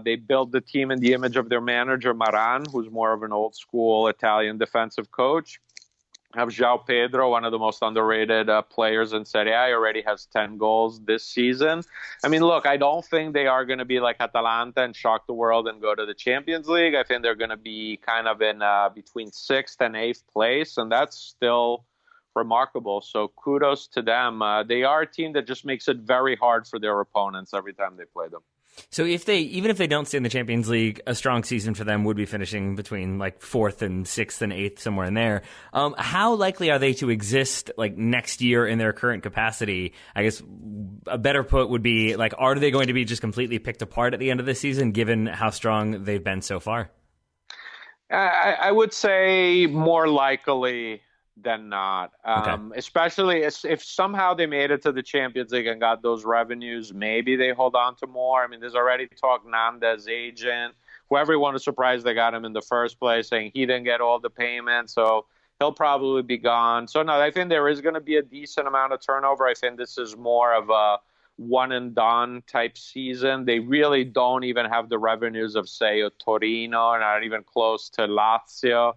They built the team in the image of their manager, Maran, who's more of an old school Italian defensive coach. Have João Pedro, one of the most underrated players in Serie A, already has 10 goals this season. I mean, look, I don't think they are going to be like Atalanta and shock the world and go to the Champions League. I think they're going to be kind of in between 6th and 8th place, and that's still remarkable. So kudos to them. They are a team that just makes it very hard for their opponents every time they play them. So even if they don't stay in the Champions League, a strong season for them would be finishing between like 4th and 6th and 8th, somewhere in there. How likely are they to exist like next year in their current capacity? I guess a better put would be like, are they going to be just completely picked apart at the end of the season, given how strong they've been so far? I would say more likely than not. Especially if somehow they made it to the Champions League and got those revenues, maybe they hold on to more. I mean, there's already talk Nanda's agent, who everyone was surprised they got him in the first place, saying he didn't get all the payments, so he'll probably be gone. So no, I think there is going to be a decent amount of turnover. I think this is more of a one and done type season. They really don't even have the revenues of, say, a Torino, not even close to Lazio.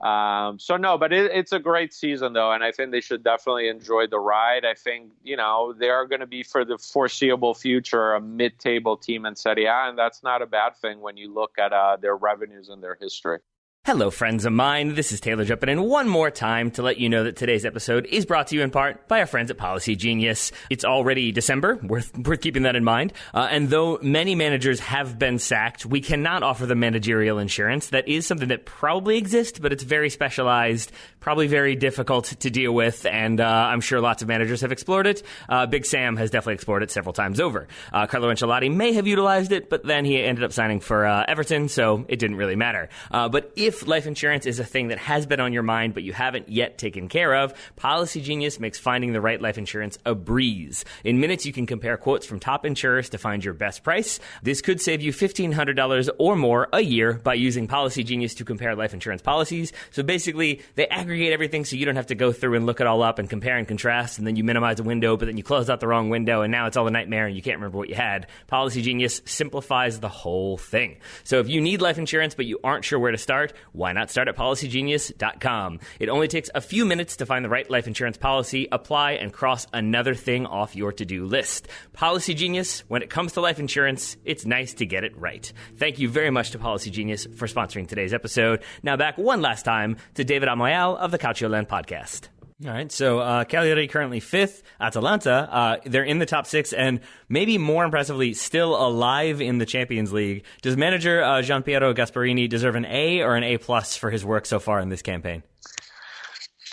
So no, but it's a great season though, and I think they should definitely enjoy the ride. I think, they are going to be for the foreseeable future a mid-table team in Serie A, and that's not a bad thing when you look at their revenues and their history. Hello, friends of mine. This is Taylor jumping in one more time to let you know that today's episode is brought to you in part by our friends at Policy Genius. It's already December. Worth keeping that in mind. And though many managers have been sacked, we cannot offer them managerial insurance. That is something that probably exists, but it's very specialized, probably very difficult to deal with, and I'm sure lots of managers have explored it. Big Sam has definitely explored it several times over. Carlo Ancelotti may have utilized it, but then he ended up signing for Everton, so it didn't really matter. But if life insurance is a thing that has been on your mind but you haven't yet taken care of, Policy Genius makes finding the right life insurance a breeze. In minutes, you can compare quotes from top insurers to find your best price. This could save you $1,500 or more a year by using Policy Genius to compare life insurance policies. So basically, they aggregate everything so you don't have to go through and look it all up and compare and contrast, and then you minimize a window, but then you close out the wrong window, and now it's all a nightmare and you can't remember what you had. Policy Genius simplifies the whole thing. So if you need life insurance but you aren't sure where to start, why not start at PolicyGenius.com? It only takes a few minutes to find the right life insurance policy, apply, and cross another thing off your to-do list. Policy Genius, when it comes to life insurance, it's nice to get it right. Thank you very much to Policy Genius for sponsoring today's episode. Now back one last time to David Amoyal of the Calcioland podcast. All right, so Cagliari currently 5th. Atalanta, they're in the top 6 and maybe more impressively still alive in the Champions League. Does manager Gianpiero Gasperini deserve an A or an A+ for his work so far in this campaign?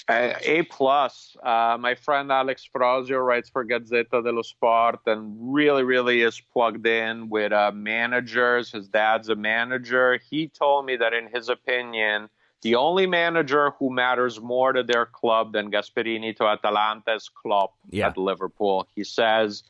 A+. My friend Alex Frosio writes for Gazzetta dello Sport and really is plugged in with managers. His dad's a manager. He told me that in his opinion, the only manager who matters more to their club than Gasperini to Atalanta is Klopp at Liverpool. He says,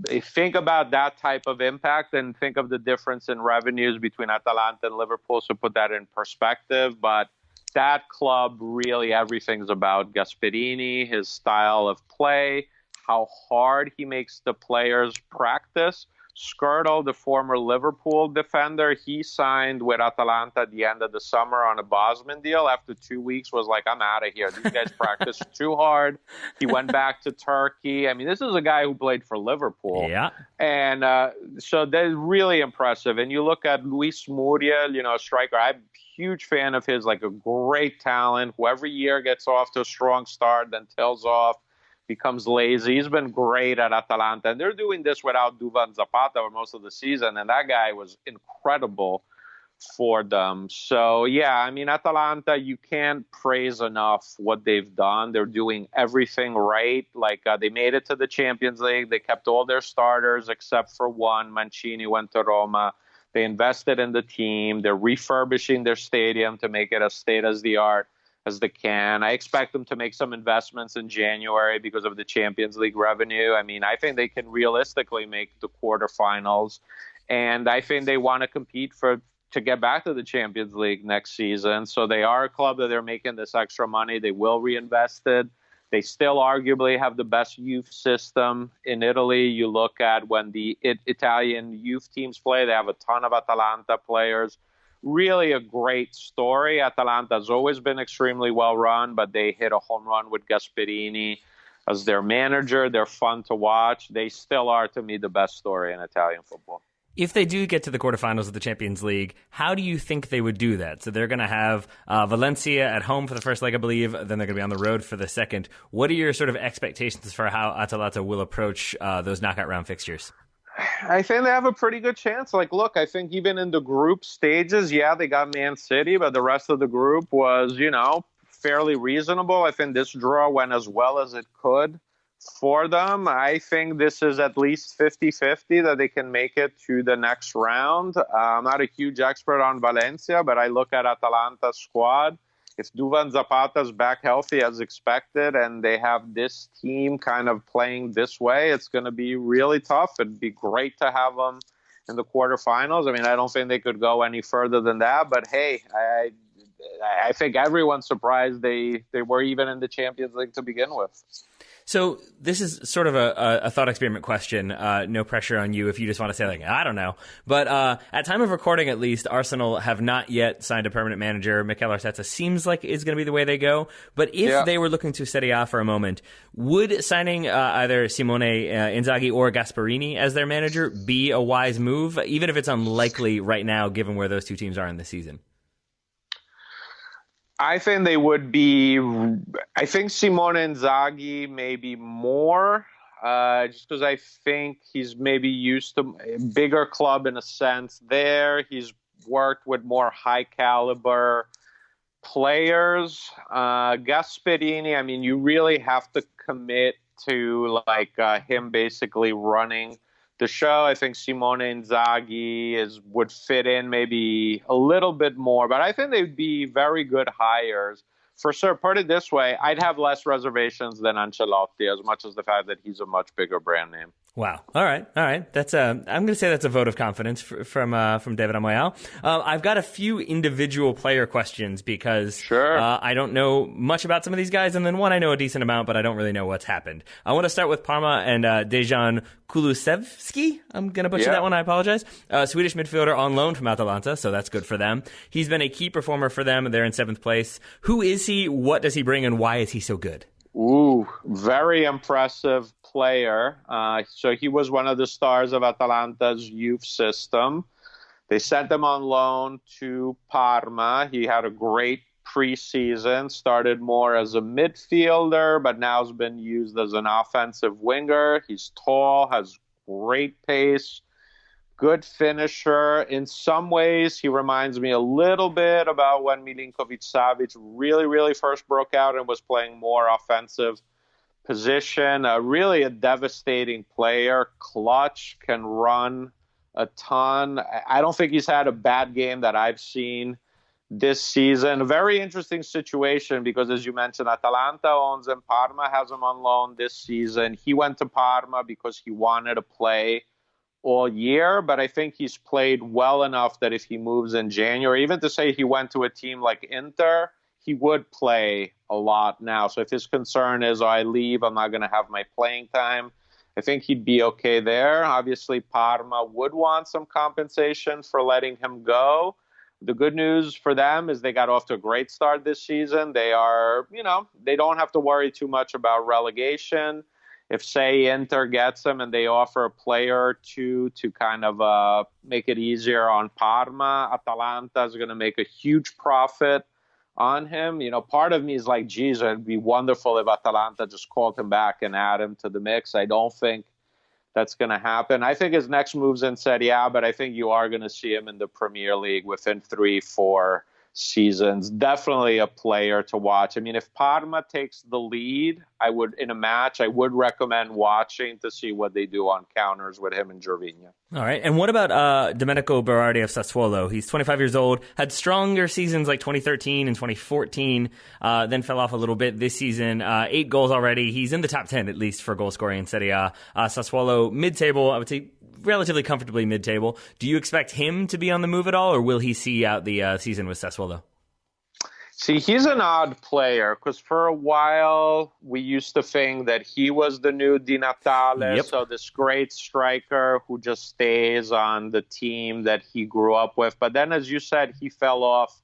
think about that type of impact and think of the difference in revenues between Atalanta and Liverpool. So put that in perspective. But that club, really everything's about Gasperini, his style of play, how hard he makes the players practice. Scudetto, the former Liverpool defender, he signed with Atalanta at the end of the summer on a Bosman deal. After 2 weeks, was like, I'm out of here. These guys practice too hard. He went back to Turkey. I mean, this is a guy who played for Liverpool. Yeah. And so they're really impressive. And you look at Luis Muriel, a striker. I'm a huge fan of his, like a great talent who every year gets off to a strong start, then tails off, becomes lazy. He's been great at Atalanta, and they're doing this without Duvan Zapata for most of the season, and that guy was incredible for them. So, yeah, I mean, Atalanta, you can't praise enough what they've done. They're doing everything right. Like, they made it to the Champions League. They kept all their starters except for one. Mancini went to Roma. They invested in the team. They're refurbishing their stadium to make it as state-of-the-art as they can. I expect them to make some investments in January because of the Champions League revenue. I mean, I think they can realistically make the quarterfinals, and I think they want to compete to get back to the Champions League next season. So they are a club that they're making this extra money. They will reinvest it. They still arguably have the best youth system in Italy. You look at when the Italian youth teams play, they have a ton of Atalanta players. Really a great story. Atalanta has always been extremely well run, but they hit a home run with Gasperini as their manager. They're fun to watch. They still are, to me, the best story in Italian football. If they do get to the quarterfinals of the Champions League, how do you think they would do that? So they're going to have Valencia at home for the first leg, I believe. Then they're going to be on the road for the second. What are your sort of expectations for how Atalanta will approach those knockout round fixtures? I think they have a pretty good chance. Like, look, I think even in the group stages, yeah, they got Man City, but the rest of the group was, fairly reasonable. I think this draw went as well as it could for them. I think this is at least 50-50 that they can make it to the next round. I'm not a huge expert on Valencia, but I look at Atalanta's squad. If Duvan Zapata's back healthy as expected and they have this team kind of playing this way, it's going to be really tough. It'd be great to have them in the quarterfinals. I mean, I don't think they could go any further than that. But, hey, I think everyone's surprised they were even in the Champions League to begin with. So this is sort of a thought experiment question. No pressure on you if you just want to say, like, I don't know. But at time of recording, at least, Arsenal have not yet signed a permanent manager. Mikel Arteta seems like is going to be the way they go. But if they were looking to Serie A for a moment, would signing either Simone Inzaghi or Gasperini as their manager be a wise move, even if it's unlikely right now, given where those two teams are in the season? I think they would be. I think Simone Inzaghi maybe more, just because I think he's maybe used to a bigger club in a sense there. He's worked with more high caliber players. Gasperini, I mean, you really have to commit to him basically running the show. I think Simone Inzaghi would fit in maybe a little bit more, but I think they'd be very good hires. For sure, put it this way, I'd have less reservations than Ancelotti, as much as the fact that he's a much bigger brand name. Wow. All right. That's I'm going to say that's a vote of confidence from David Amoyal. I've got a few individual player questions because I don't know much about some of these guys, and then one I know a decent amount, but I don't really know what's happened. I want to start with Parma and Dejan Kulusevski. I'm going to butcher that one. I apologize. Swedish midfielder on loan from Atalanta, so that's good for them. He's been a key performer for them. They're in 7th place. Who is he? What does he bring, and why is he so good? Ooh, very impressive player. So he was one of the stars of Atalanta's youth system. They sent him on loan to Parma. He had a great preseason, started more as a midfielder, but now has been used as an offensive winger. He's tall, has great pace, good finisher. In some ways, he reminds me a little bit about when Milinkovic-Savic really first broke out and was playing more offensive position. Really a devastating player, clutch, can run a ton. I don't think he's had a bad game that I've seen this season. A very interesting situation because, as you mentioned, Atalanta owns him. Parma has him on loan this season. He went to Parma because he wanted to play all year, but I think he's played well enough that if he moves in January, even to say he went to a team like Inter, he would play a lot now. So if his concern is, I leave, I'm not going to have my playing time, I think he'd be okay there. Obviously, Parma would want some compensation for letting him go. The good news for them is they got off to a great start this season. They are, they don't have to worry too much about relegation. If, say, Inter gets him and they offer a player or two to kind of make it easier on Parma, Atalanta is going to make a huge profit on him. Part of me is like, geez, it'd be wonderful if Atalanta just called him back and add him to the mix. I don't think that's going to happen. I think his next move's in Serie A, but I think you are going to see him in the Premier League within 3-4 seasons. Definitely a player to watch. I mean, if Parma takes the lead, I would recommend watching to see what they do on counters with him and Gervinho. All right. And what about Domenico Berardi of Sassuolo? He's 25 years old, had stronger seasons like 2013 and 2014, then fell off a little bit this season. 8 goals already. He's in the top 10, at least, for goal scoring in Serie A. Sassuolo, mid-table, I would say relatively comfortably mid-table. Do you expect him to be on the move at all, or will he see out the season with Sassuolo? See, he's an odd player because for a while we used to think that he was the new Di Natale, Yep. so this great striker who just stays on the team that he grew up with. But then, as you said, he fell off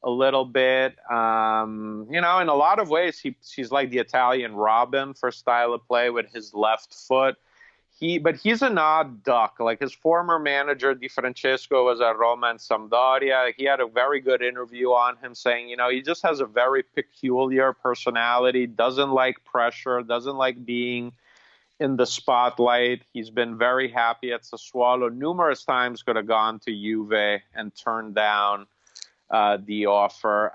a little bit. In a lot of ways, he's like the Italian Robin for style of play with his left foot. But he's an odd duck. Like his former manager, Di Francesco, was at Roma and Sampdoria. He had a very good interview on him saying, he just has a very peculiar personality, doesn't like pressure, doesn't like being in the spotlight. He's been very happy at Sassuolo. Numerous times could have gone to Juve and turned down the offer.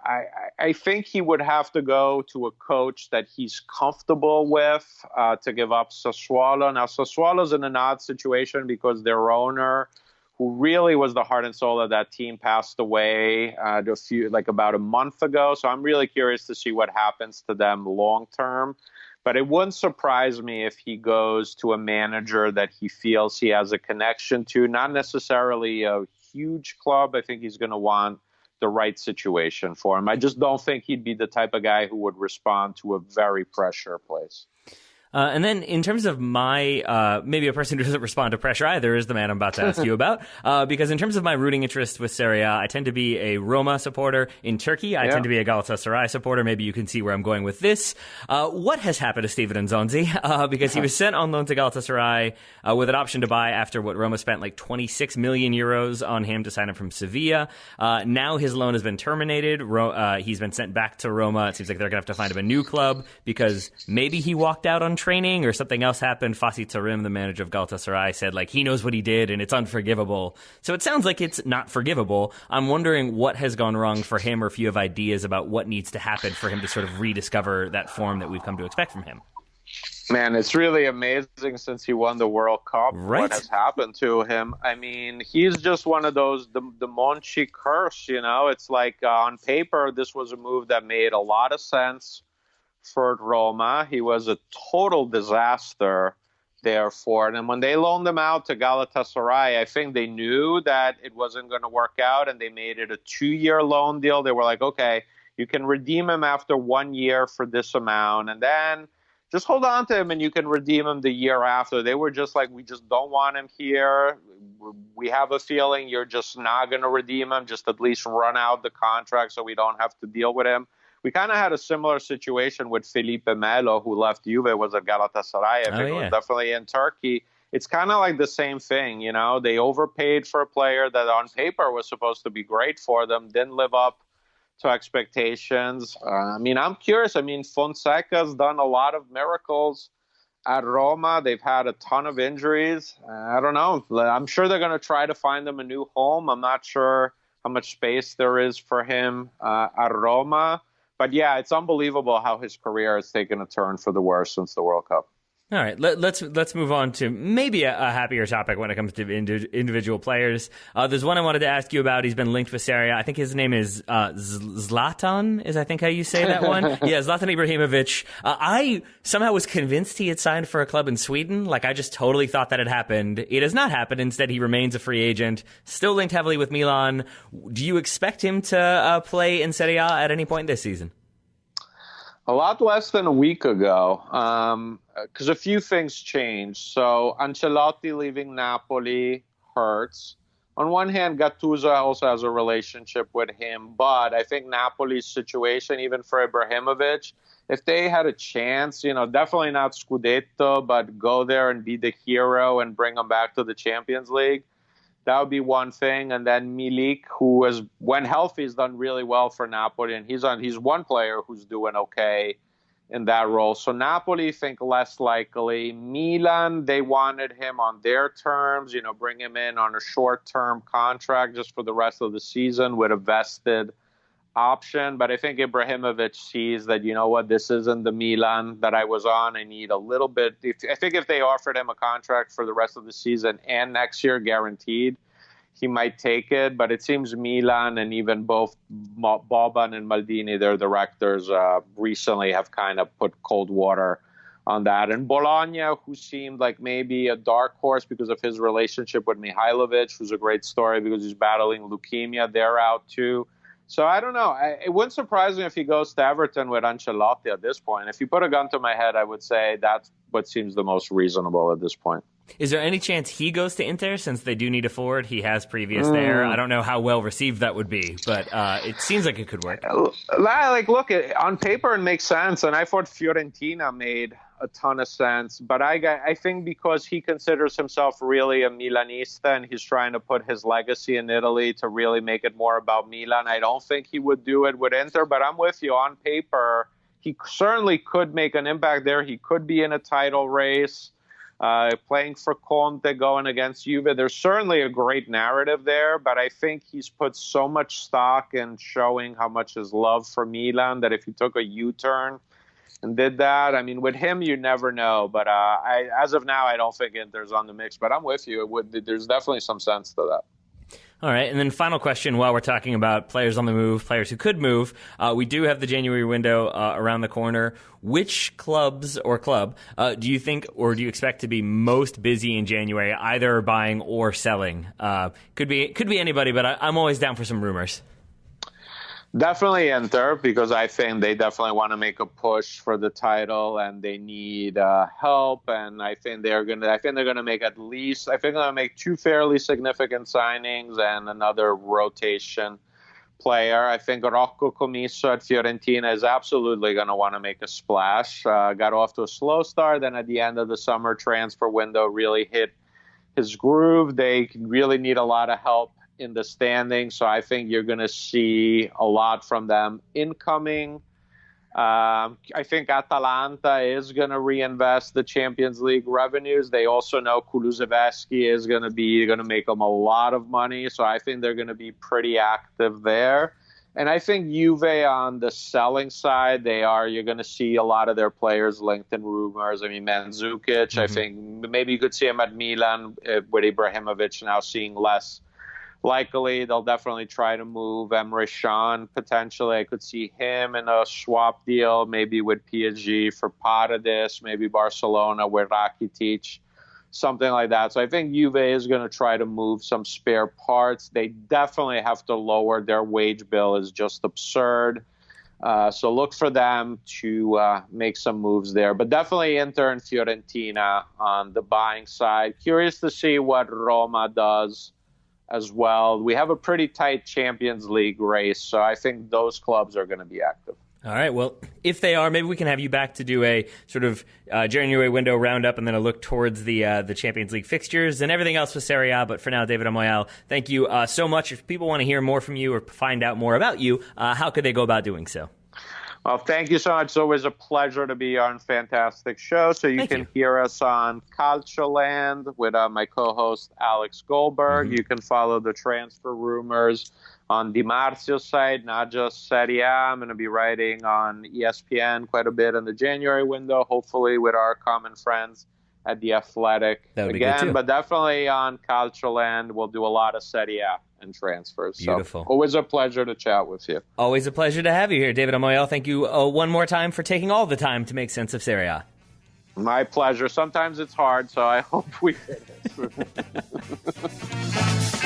I think he would have to go to a coach that he's comfortable with to give up Sassuolo. Now, Sassuolo's in an odd situation because their owner, who really was the heart and soul of that team, passed away about a month ago. So I'm really curious to see what happens to them long term. But it wouldn't surprise me if he goes to a manager that he feels he has a connection to, not necessarily a huge club. I think he's going to want the right situation for him. I just don't think he'd be the type of guy who would respond to a very pressure place. And then in terms of my, maybe a person who doesn't respond to pressure either is the man I'm about to ask you about. Because in terms of my rooting interest with Serie A, I tend to be a Roma supporter. In Turkey, I tend to be a Galatasaray supporter. Maybe you can see where I'm going with this. What has happened to Steven Nzonzi? Because he was sent on loan to Galatasaray with an option to buy after what Roma spent like 26 million euros on him to sign him from Sevilla. Now his loan has been terminated. He's been sent back to Roma. It seems like they're going to have to find him a new club because maybe he walked out on training or something else happened. Fatih Terim, the manager of Galatasaray, said he knows what he did and it's unforgivable. So it sounds like it's not forgivable. I'm wondering what has gone wrong for him, or if you have ideas about what needs to happen for him to sort of rediscover that form that we've come to expect from him. Man, it's really amazing since he won the World Cup, right? What has happened to him. I mean, he's just one of those, the Monchi curse, It's like on paper, this was a move that made a lot of sense for Roma. He was a total disaster there for it. And when they loaned him out to Galatasaray, I think they knew that it wasn't going to work out, and they made it a 2-year loan deal. They were like, okay, you can redeem him after 1 year for this amount, and then just hold on to him and you can redeem him the year after. They were just like, we just don't want him here. We have a feeling you're just not going to redeem him. Just at least run out the contract so we don't have to deal with him. We kind of had a similar situation with Felipe Melo, who left Juve, was at Galatasaray. I think it was definitely in Turkey. It's kind of like the same thing, They overpaid for a player that on paper was supposed to be great for them, didn't live up to expectations. I'm curious. Fonseca's done a lot of miracles at Roma. They've had a ton of injuries. I don't know. I'm sure they're going to try to find him a new home. I'm not sure how much space there is for him at Roma. But yeah, it's unbelievable how his career has taken a turn for the worse since the World Cup. All right, let's move on to maybe a happier topic when it comes to individual players. There's one I wanted to ask you about. He's been linked with Serie A. I think his name is Zlatan, is I think how you say that one. Yeah, Zlatan Ibrahimovic. I somehow was convinced he had signed for a club in Sweden. I just totally thought that had happened. It has not happened. Instead, he remains a free agent, still linked heavily with Milan. Do you expect him to play in Serie A at any point this season? A lot less than a week ago, because a few things changed. So Ancelotti leaving Napoli hurts. On one hand, Gattuso also has a relationship with him, but I think Napoli's situation, even for Ibrahimovic, if they had a chance, definitely not Scudetto, but go there and be the hero and bring them back to the Champions League, that would be one thing. And then Milik, who has, when healthy, has done really well for Napoli, and he's one player who's doing okay in that role. So Napoli think less likely. Milan, they wanted him on their terms, bring him in on a short-term contract just for the rest of the season with a vested option. But I think Ibrahimovic sees that, this isn't the Milan that I was on. I need a little bit. I think if they offered him a contract for the rest of the season and next year guaranteed, he might take it. But it seems Milan and even both Boban and Maldini, their directors, recently have kind of put cold water on that. And Bologna, who seemed like maybe a dark horse because of his relationship with Mihailovic, who's a great story because he's battling leukemia, they're out too. So I don't know. It wouldn't surprise me if he goes to Everton with Ancelotti at this point. If you put a gun to my head, I would say that's what seems the most reasonable at this point. Is there any chance he goes to Inter since they do need a forward? He has previous there. I don't know how well received that would be, but it seems like it could work. Like, look, on paper it makes sense, and I thought Fiorentina made a ton of sense. But I think because he considers himself really a Milanista and he's trying to put his legacy in Italy to really make it more about Milan, I don't think he would do it with Inter. But I'm with you. On paper, he certainly could make an impact there. He could be in a title race. Playing for Conte, going against Juve, there's certainly a great narrative there, but I think he's put so much stock in showing how much his love for Milan that if he took a U-turn and did that, I mean, with him, you never know. But as of now, I don't think Inter's on the mix, but I'm with you. There's definitely some sense to that. All right, and then final question while we're talking about players on the move, players who could move. We do have the January window around the corner. Which clubs or club do you think or do you expect to be most busy in January, either buying or selling? Could be anybody, but I'm always down for some rumors. Definitely Inter, because I think they definitely want to make a push for the title and they need help. And I think they're gonna make at least. I think they're gonna make two fairly significant signings and another rotation player. I think Rocco Commisso at Fiorentina is absolutely going to want to make a splash. Got off to a slow start, then at the end of the summer transfer window really hit his groove. They really need a lot of help in the standings, so I think you're going to see a lot from them incoming. I think Atalanta is going to reinvest the Champions League revenues. They also know Kulusevski is going to make them a lot of money, so I think they're going to be pretty active there. And I think Juve on the selling side, you're going to see a lot of their players linked in rumors. I mean, Mandzukic, I think maybe you could see him at Milan with Ibrahimovic now seeing less likely. They'll definitely try to move Emre Can potentially. I could see him in a swap deal, maybe with PSG for Paredes, maybe Barcelona with Rakitic, something like that. So I think Juve is going to try to move some spare parts. They definitely have to lower their wage bill. Is just absurd. So look for them to make some moves there. But definitely Inter and Fiorentina on the buying side. Curious to see what Roma does as well. We have a pretty tight Champions League race, so I think those clubs are going to be active. All right, well, if they are, maybe we can have you back to do a sort of January window roundup and then a look towards the Champions League fixtures and everything else with Serie A. But for now, David Amoyal, thank you so much. If people want to hear more from you or find out more about you, how could they go about doing so? Well, thank you so much. It's always a pleasure to be on Fantastic Show. So you can hear us on Calcioland with my co-host Alex Goldberg. You can follow the transfer rumors on Di Marzio's site, not just Serie A. I'm going to be writing on ESPN quite a bit in the January window, hopefully with our common friends at The Athletic again. But definitely on Calcioland, we'll do a lot of Serie A and transfers. Beautiful. So, always a pleasure to chat with you. Always a pleasure to have you here, David Amoyal. Thank you one more time for taking all the time to make sense of Serie A. My pleasure. Sometimes it's hard, so I hope we did it.